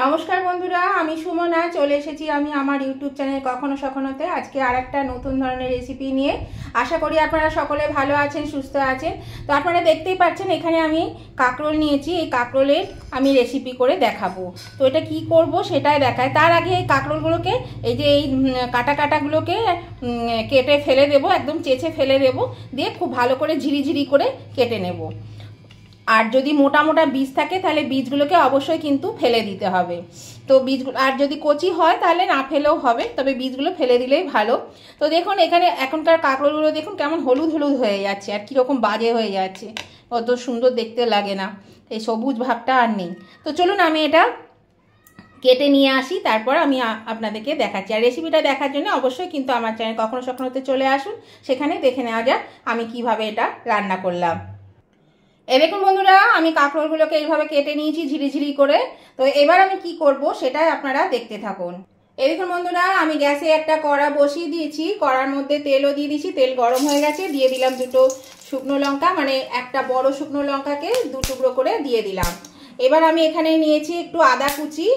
নমস্কার বন্ধুরা, আমি সুমনা চলে এসেছি আমি আমার ইউটিউব চ্যানেল কখনো সখনোতে। আজকে আরেকটা নতুন ধরনের রেসিপি নিয়ে। আশা করি আপনারা সকলে ভালো আছেন, সুস্থ আছেন। তো আপনারা দেখতেই পাচ্ছেন এখানে আমি কাঁকরোল নিয়েছি। এই কাঁকরোলের আমি রেসিপি করে দেখাবো। তো এটা কি করব সেটাই দেখায়। তার আগে এই কাঁকরোলগুলোকে এই যে এই কাটাগুলোকে কেটে ফেলে দেব, একদম চেঁচে ফেলে দেব, দিয়ে খুব ভালো করে ঝিরি করে কেটে নেব। আর যদি মোটা মোটা বীজ থাকে তাহলে বীজগুলোকে অবশ্যই কিন্তু ফেলে দিতে হবে। তো বীজগুলো আর যদি কচি হয় তাহলে না ফেলেও হবে, তবে বীজগুলো ফেলে দিলেই ভালো। তো দেখুন এখানে এখনকার কাঁকরোলগুলো দেখুন কেমন হলুদ হয়ে যাচ্ছে আর কীরকম বাজে হয়ে যাচ্ছে, অত সুন্দর দেখতে লাগে না, এই সবুজ ভাবটা আর নেই। তো চলুন আমি এটা কেটে নিয়ে আসি, তারপর আমি আপনাদেরকে দেখাচ্ছি। আর রেসিপিটা দেখার জন্য অবশ্যই কিন্তু আমার চ্যানেল কখনো সখনোতে চলে আসুন, সেখানে দেখে নেওয়া যাক আমি কিভাবে এটা রান্না করলাম। দেখুন বন্ধুরা, আমি কাঁকরোলগুলোকে এইভাবে কেটে নিয়েছি ঝিরি করে। তো এবার আমি কি করব সেটাই আপনারা দেখতে থাকুন। দেখুন বন্ধুরা, আমি গ্যাসে একটা কড়া বসিয়ে দিয়েছি, কড়ার মধ্যে তেলও দিয়ে দিয়েছি। তেল গরম হয়ে গেছে, দিয়ে দিলাম দুটো শুকনো লঙ্কা, মানে একটা বড় শুকনো লঙ্কাকে দু টুকরো করে দিয়ে দিলাম। এবার আমি এখানে নিয়েছি একটু আদা কুচি,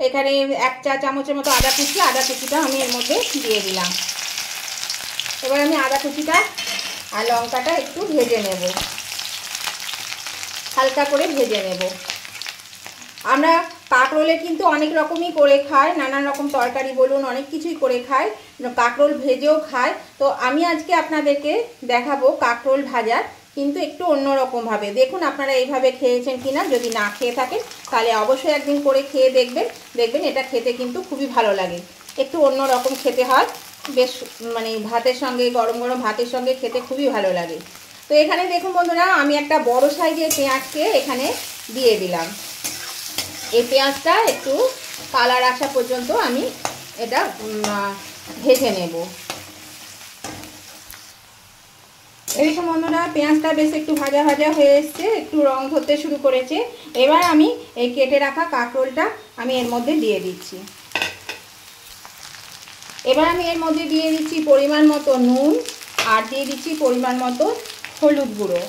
এখানে 1 চা চামচের মতো আদা কুচিটা আমি এর মধ্যে দিয়ে দিলাম। এবার আমি আদা কুচিটা আর লঙ্কাটা একটু ভেজে নেব, হালকা করে ভেজে নেব। আমরা কাঁকরোলে কিন্তু অনেক রকমই করে খাই, নানান রকম তরকারি বলুন অনেক কিছুই করে খাই, কাঁকরোল ভেজেও খায়। তো আমি আজকে আপনাদেরকে দেখাবো কাঁকরোল ভাজা, কিন্তু একটু অন্যরকমভাবে। দেখুন আপনারা এইভাবে খেয়েছেন কিনা, যদি না খেয়ে থাকেন তাহলে অবশ্যই একদিন করে খেয়ে দেখবেন এটা খেতে কিন্তু খুবই ভালো লাগে। একটু অন্যরকম খেতে হয়, বেশ মানে ভাতের সঙ্গে, গরম গরম ভাতের সঙ্গে খেতে খুবই ভালো লাগে। তো এখানে দেখুন বন্ধুরা, আমি একটা বড় সাইজের পেঁয়াজকে এখানে দিয়ে দিলাম। এই পেঁয়াজটা একটু কালার আসা পর্যন্ত আমি এটা ভেজে নেব। দেখুন বন্ধুরা, পেঁয়াজটা বেশ একটু ভাজা হয়ে এসছে, একটু রং ধরতে শুরু করেছে। এবার আমি এই কেটে রাখা কাঁকরোলটা আমি এর মধ্যে দিয়ে দিচ্ছি। এবার আমি এর মধ্যে দিয়ে দিচ্ছি পরিমাণ মতো নুন, আর দিয়ে দিচ্ছি পরিমাণ মতো হলুদ গুঁড়ো,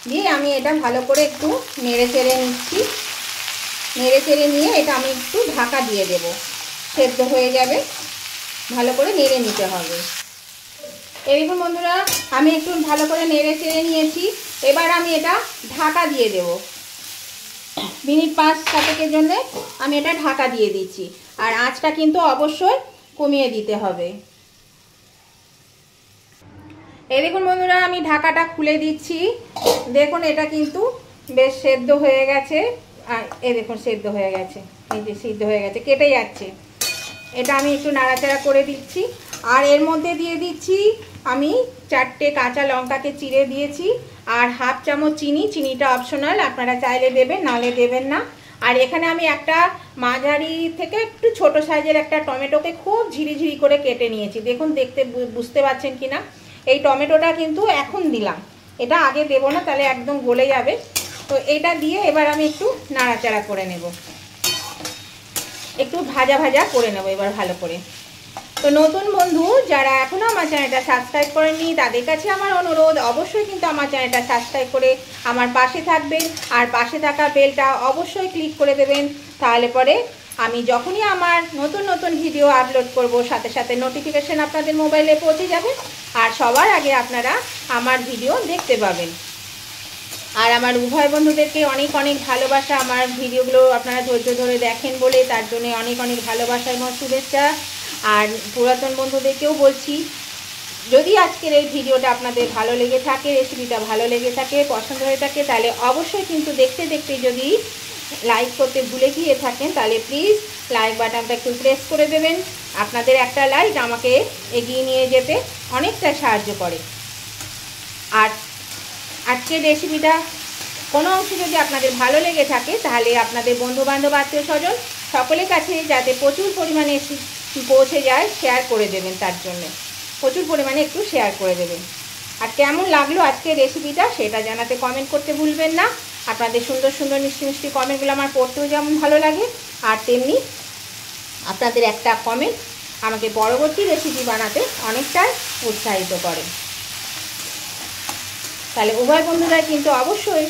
দিয়ে আমি এটা ভালো করে একটু নেড়ে চেড়ে নিচ্ছি। নেড়ে চেড়ে নিয়ে এটা আমি একটু ঢাকা দিয়ে দেব, সেদ্ধ হয়ে যাবে, ভালো করে নেড়ে নিতে হবে। দেখুন বন্ধুরা, আমি একটু ভালো করে নেড়ে চেড়ে নিয়েছি। এবার আমি এটা ঢাকা দিয়ে দেব, মিনিট 5-7 জন্য আমি এটা ঢাকা দিয়ে দিচ্ছি। আর আঁচটা কিন্তু অবশ্যই কমিয়ে দিতে হবে। দেখুন বন্ধুরা, আমি ঢাকাটা খুলে দিচ্ছি। দেখুন এটা কিন্তু বেশ সেদ্ধ হয়ে গেছে। আর দেখুন সেদ্ধ হয়ে গেছে, এই যে সিদ্ধ হয়ে গেছে, কেটে যাচ্ছে। এটা আমি একটু নাড়াচাড়া করে দিচ্ছি। আর এর মধ্যে দিয়ে দিচ্ছি আমি 4টে কাঁচা লঙ্কাকে চিড়ে দিয়েছি, আর হাফ চামচ চিনিটা অপশনাল, আপনারা চাইলে দেবেন, নাহলে দেবেন না। আর এখানে আমি একটা মাঝারি থেকে একটু ছোট সাইজের একটা টমেটোকে খুব ঝিরি করে কেটে নিয়েছি। দেখুন দেখতে বুঝতে পারছেন কিনা, এই টমেটোটা কিন্তু এখন দিলাম, এটা আগে দেব না, তাহলে একদম গলে যাবে। তো এটা দিয়ে এবার আমি একটু নাড়াচাড়া করে নেব, একটু ভাজা করে নেব এবার ভালো করে। তো নতুন বন্ধু যারা এখনো আমার চ্যানেলটা সাবস্ক্রাইব করেননি, তাদের কাছে আমার অনুরোধ, অবশ্যই কিন্তু আমার চ্যানেলটা সাবস্ক্রাইব করে আমার পাশে থাকবেন, আর পাশে থাকা বেলটা অবশ্যই ক্লিক করে দেবেন। তাহলে পরে আমি যখনই আমার নতুন ভিডিও আপলোড করব, সাথে সাথে নোটিফিকেশন আপনাদের মোবাইলে পৌঁছে যাবে, আর সবার আগে আপনারা আমার ভিডিও দেখতে পাবেন। আর আমার উভয় বন্ধুদেরকে অনেক ভালোবাসা, আমার ভিডিওগুলো আপনারা ধৈর্য ধরে দেখেন বলে তার জন্য অনেক ভালোবাসা এবং শুভেচ্ছা। আর পুরাতন বন্ধুদেরকেও বলছি, যদি আজকের এই ভিডিওটা আপনাদের ভালো লেগে থাকে, রেসিপিটা ভালো লেগে থাকে, পছন্দ হয়ে থাকে, তাহলে অবশ্যই কিন্তু দেখতে যদি লাইক করতে ভুলে গিয়ে থাকেন, তাহলে প্লিজ লাইক বাটনটা একটু প্রেস করে দেবেন। আপনাদের একটা লাইক আমাকে এগিয়ে নিয়ে যেতে অনেকটা সাহায্য করে। আর আজকের রেসিপিটা কোনো অংশ যদি আপনাদের ভালো লেগে থাকে, তাহলে আপনাদের বন্ধুবান্ধব, আত্মীয় স্বজন সকলের কাছে যাতে প্রচুর পরিমাণে পৌঁছে যায়, শেয়ার করে দেবেন। তার জন্য প্রচুর পরিমাণে একটু শেয়ার করে দেবেন। আর কেমন লাগলো আজকের রেসিপিটা সেটা জানাতে কমেন্ট করতে ভুলবেন না। আপনাদের সুন্দর মিষ্টি কমেন্টগুলো আমার পড়তেও যেমন ভালো লাগে, আর তেমনি আপনাদের একটা কমেন্ট আমাকে পরবর্তী রেসিপি বানাতে অনেকটাই উৎসাহিত করে। তাহলে উভয় বন্ধুরা কিন্তু অবশ্যই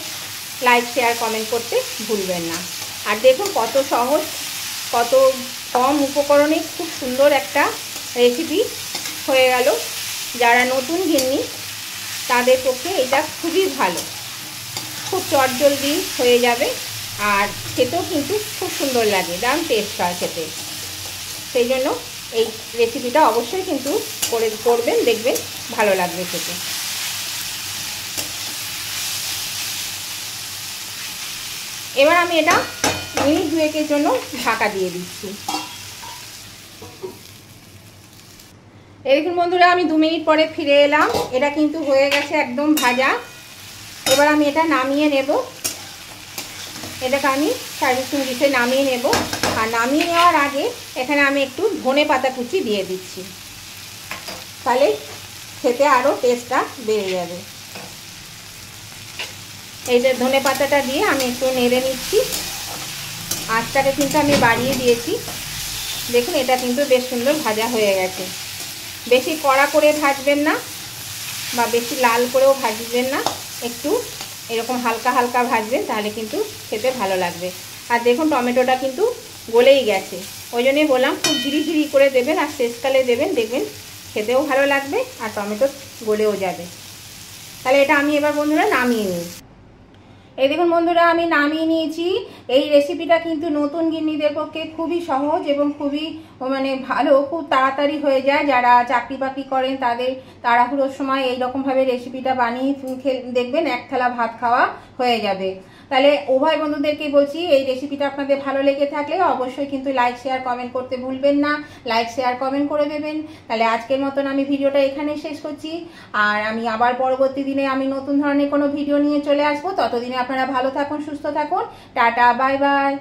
লাইক শেয়ার কমেন্ট করতে ভুলবেন না। আর দেখুন কত সহজ কত কম উপকরণে খুব সুন্দর একটা রেসিপি হয়ে গেল। যারা নতুন গিন্নি তাদের পক্ষে এটা খুবই ভালো, খুব চটজলদি হয়ে যাবে আর খেতেও কিন্তু খুব সুন্দর লাগে, দারুণ টেস্ট হয় খেতে। সেই জন্য এই রেসিপিটা অবশ্যই কিন্তু করবেন, দেখবেন ভালো লাগবে খেতে। এবার আমি এটা মিনিট 2 জন্য ঢাকা দিয়ে দিচ্ছি। এই দেখুন বন্ধুরা, আমি 2 মিনিট পরে ফিরে এলাম। এটা কিন্তু হয়ে গেছে একদম ভাজা। এবার আমি এটা নামিয়ে নেব। এটাকে আমি সার্ভিসিং ডিশে নামিয়ে নেব। আর নামিয়ে নেওয়ার আগে এখানে আমি একটু ধনেপাতা কুচি দিয়ে দিচ্ছি, তাহলে খেতে আরও টেস্টটা বেড়ে যাবে। এই যে ধনেপাতাটা দিয়ে আমি একটু নেড়ে নিচ্ছি। আঁচটাকে কিন্তু আমি বাড়িয়ে দিয়েছি। দেখুন এটা কিন্তু বেশ সুন্দর ভাজা হয়ে গেছে। বেশি কড়া করে ভাজবেন না বা বেশি লাল করেও ভাজবেন না, একটু এরকম হালকা হালকা ভাজবেন, তাহলে কিন্তু খেতে ভালো লাগবে। আর দেখুন টমেটোটা কিন্তু গলেই গেছে, ওই জন্যই বললাম খুব ঝিরিঝিরি করে দেবেন আর শেষকালে দেবেন, দেখবেন খেতেও ভালো লাগবে আর টমেটো গলেও যাবে। তাহলে এটা আমি এবার বন্ধুরা নামিয়ে নিই। এই দেখুন বন্ধুরা, আমি নামিয়ে নিয়েছি। এই রেসিপিটা কিন্তু নতুন গিন্নিদের পক্ষে খুবই সহজ এবং খুবই মানে ভালো, খুব তাড়াতাড়ি হয়ে যায়। যারা চাকরি বাকরি করেন তাদের তাড়াহুড়োর সময় এইরকমভাবে রেসিপিটা বানিয়ে দেখবেন, এক থালা ভাত খাওয়া হয়ে যাবে। তাহলে উভয় বন্ধুদেরকেই বলছি, এই রেসিপিটা আপনাদের ভালো লেগে থাকলে অবশ্যই কিন্তু লাইক শেয়ার কমেন্ট করতে ভুলবেন না। লাইক শেয়ার কমেন্ট করে দেবেন। তাহলে আজকের মতন আমি ভিডিওটা এখানে শেষ করছি। আর আমি আবার পরবর্তী দিনে আমি নতুন ধরনের কোনো ভিডিও নিয়ে চলে আসবো। ততদিনে আপনারা ভালো থাকুন, সুস্থ থাকুন। Tata, bye bye.